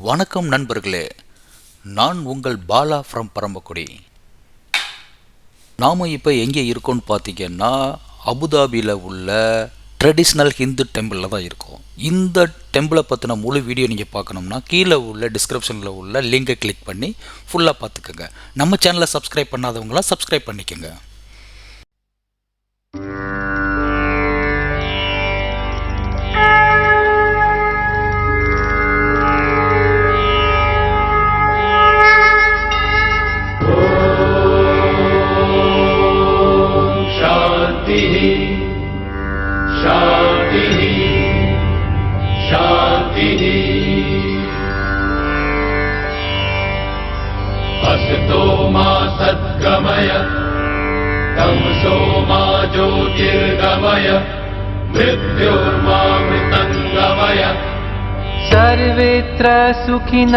வணக்கம் நண்பர்களே, நான் உங்கள் பாலா ஃப்ரம் பரம்பக்குடி. நாம் இப்போ எங்கே இருக்கோன்னு பார்த்தீங்கன்னா அபுதாபியில் உள்ள ட்ரெடிஷ்னல் ஹிந்து டெம்பிளில் தான் இருக்கோம். இந்த டெம்பிளை பற்றின முழு வீடியோ நீங்கள் பார்க்கணும்னா கீழே உள்ள டிஸ்கிரிப்ஷனில் உள்ள லிங்கை கிளிக் பண்ணி ஃபுல்லாக பார்த்துக்கோங்க. நம்ம சேனலை சப்ஸ்கிரைப் பண்ணாதவங்களாம் சப்ஸ்கிரைப் பண்ணிக்கோங்க. असतो मा सद्गमय तमसो मा ज्योतिर्गमय मृत्योर्मा मृतङ्गमय सर्वेत्र सुखिनः